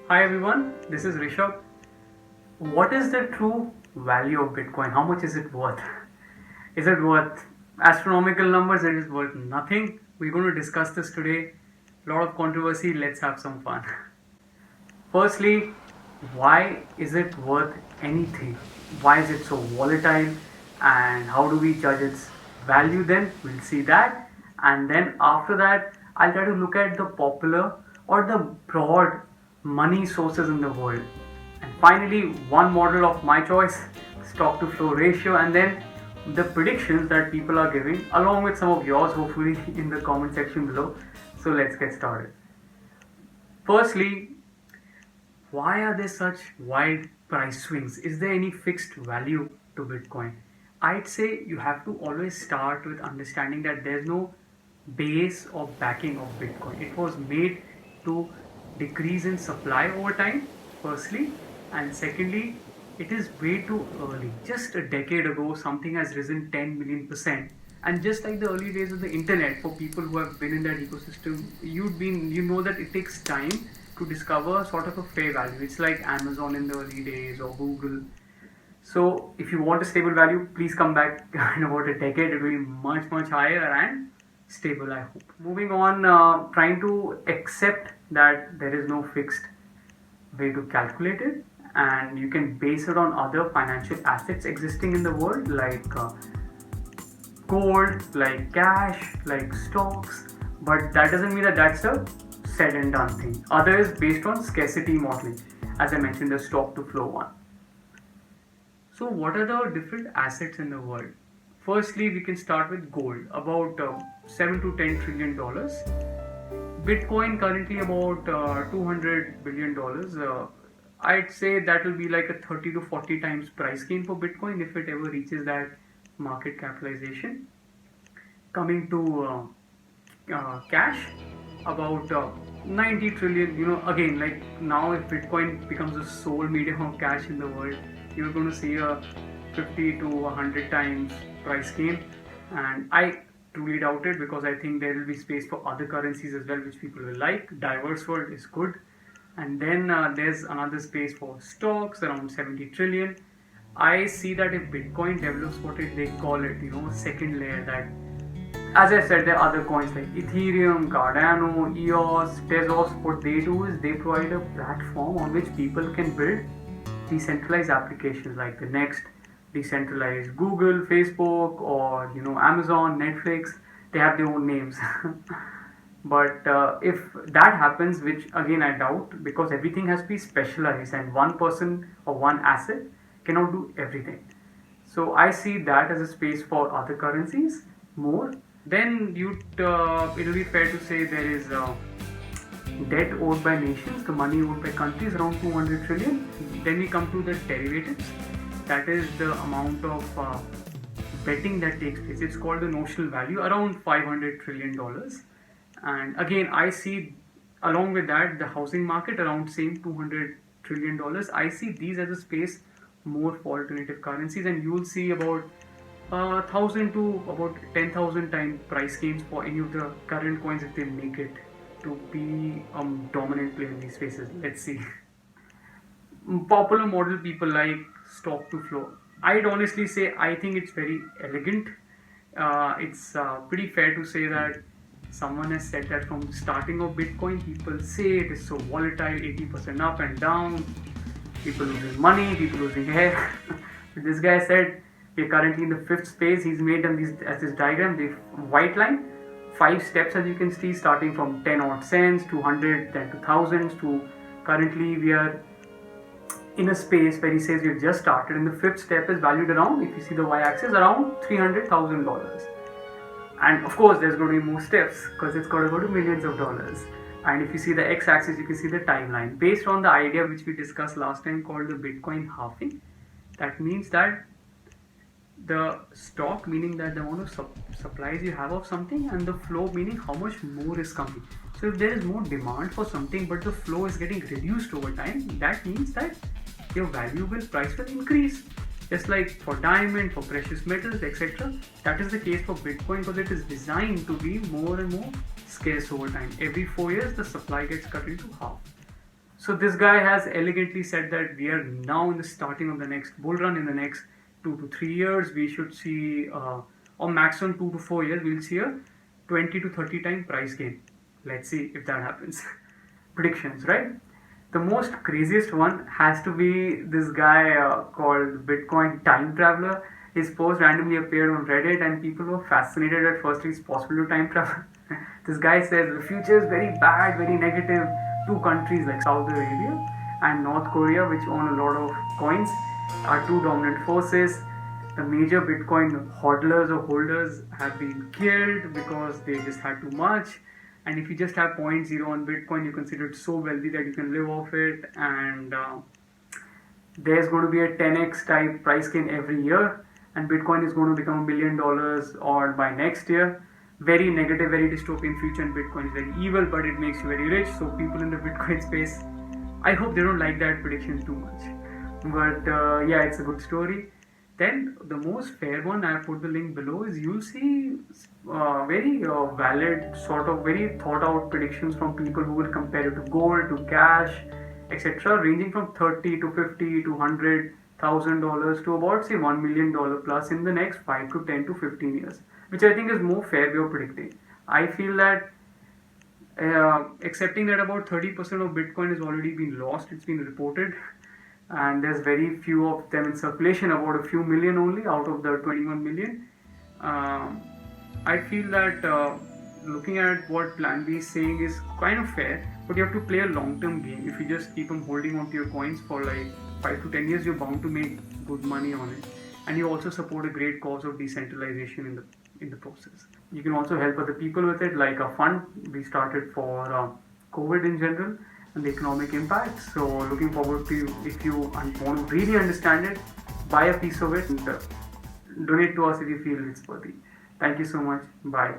Hi everyone, this is Rishabh. What is the true value of Bitcoin? How much is it worth? Is it worth astronomical numbers? It is worth nothing. We're going to discuss this today. A lot of controversy. Let's have some fun. Firstly, why is it worth anything? Why is it so volatile? And how do we judge its value then? We'll see that. And then after that, I'll try to look at the popular or the broad money sources in the world. And finally, one model of my choice, stock to flow ratio, and then the predictions that people are giving, along with some of yours, hopefully, in the comment section below. So let's get started. Firstly, why are there such wide price swings? Is there any fixed value to Bitcoin? I'd say you have to always start with understanding that there's no base or backing of Bitcoin. It was made to decrease in supply over time, firstly, and secondly, it is way too early. Just a decade ago, something has risen 10 million percent. And just like the early days of the internet, for people who have been in that ecosystem, you know that it takes time to discover sort of a fair value. It's like Amazon in the early days or Google. So if you want a stable value, please come back in about a decade. It will be much higher and stable, I hope. Moving on, trying to accept that there is no fixed way to calculate it, and you can base it on other financial assets existing in the world like gold, like cash, like stocks, but that doesn't mean that that's a said and done thing. Other is based on scarcity modeling, as I mentioned, the stock to flow one. So, what are the different assets in the world? Firstly, we can start with gold, about 7 to 10 trillion dollars. Bitcoin currently about 200 billion dollars. I'd say that will be like a 30 to 40 times price gain for Bitcoin if it ever reaches that market capitalization. Coming to cash, about 90 trillion. Again, like now, if Bitcoin becomes the sole medium of cash in the world, you're going to see a 50 to 100 times price gain. And I truly doubt it, because I think there will be space for other currencies as well, which people will like. Diverse world is good. And then there's another space for stocks, around 70 trillion. I see that if Bitcoin develops what they call it, second layer, that, as I said, there are other coins like Ethereum, Cardano, EOS, Tezos. What they do is they provide a platform on which people can build decentralized applications like the next decentralized Google, Facebook, or Amazon, Netflix. They have their own names. But if that happens, which again I doubt, because everything has to be specialized and one person or one asset cannot do everything. So I see that as a space for other currencies more. Then it'll be fair to say there is debt owed by nations, the money owed by countries, around 200 trillion. Then we come to the derivatives. That is the amount of betting that takes place. It's called the notional value, around 500 trillion dollars. And again, I see along with that the housing market, around same 200 trillion dollars. I see these as a space more for alternative currencies, and you will see about 1,000 to about 10,000 times price gains for any of the current coins if they make it to be a dominant player in these spaces. Let's see. Popular model people like stock to flow. I'd honestly say I think it's very elegant. It's pretty fair to say that someone has said that from starting of Bitcoin, people say it is so volatile, 80% up and down, people losing money, people losing hair. This guy said we're currently in the fifth space. He's made them as this diagram, the white line, 5 steps as you can see, starting from 10 odd cents to 100, then to thousands, to currently we are in a space where he says we've just started, and the fifth step is valued around, if you see the y-axis, around $300,000. And of course there's going to be more steps because it's got to go to millions of dollars. And if you see the x-axis, you can see the timeline based on the idea which we discussed last time called the Bitcoin halving. That means that the stock, meaning that the amount of supplies you have of something, and the flow, meaning how much more is coming. So if there is more demand for something but the flow is getting reduced over time, that means that your valuable price will increase. Just like for diamond, for precious metals, etc. That is the case for Bitcoin, because it is designed to be more and more scarce over time. Every 4 years, the supply gets cut into half. So this guy has elegantly said that we are now in the starting of the next bull run. In the next 2 to 3 years, we should see, or maximum 2 to 4 years, we'll see a 20 to 30 time price gain. Let's see if that happens. Predictions, right? The most craziest one has to be this guy called Bitcoin Time Traveler. His post randomly appeared on Reddit, and people were fascinated at first. It's possible to time travel. This guy says the future is very bad, very negative. Two countries like Saudi Arabia and North Korea, which own a lot of coins, are two dominant forces. The major Bitcoin hodlers or holders have been killed because they just had too much. And if you just have 0.0 on Bitcoin, you consider it so wealthy that you can live off it. And there's going to be a 10x type price gain every year, and Bitcoin is going to become $1 billion or by next year. Very negative, very dystopian future, and Bitcoin is very evil, but it makes you very rich. So people in the Bitcoin space, I hope they don't like that prediction too much. But yeah, it's a good story. Then the most fair one, I put the link below, is you'll see very valid, sort of very thought out predictions from people who will compare it to gold, to cash, etc., ranging from 30 to 50 to $100,000 to about say $1 million plus in the next 5 to 10 to 15 years, which I think is more fair way of predicting. I feel that accepting that about 30% of Bitcoin has already been lost, it's been reported, and there's very few of them in circulation, about a few million only out of the 21 million. I feel that looking at what Plan B is saying is kind of fair, but you have to play a long-term game. If you just keep on holding onto your coins for like 5 to 10 years, you're bound to make good money on it, and you also support a great cause of decentralization in the process. You can also help other people with it, like a fund we started for COVID in general and the economic impact. So looking forward to, if you want to really understand it, buy a piece of it and donate to us if you feel it's worthy. Thank you so much. Bye.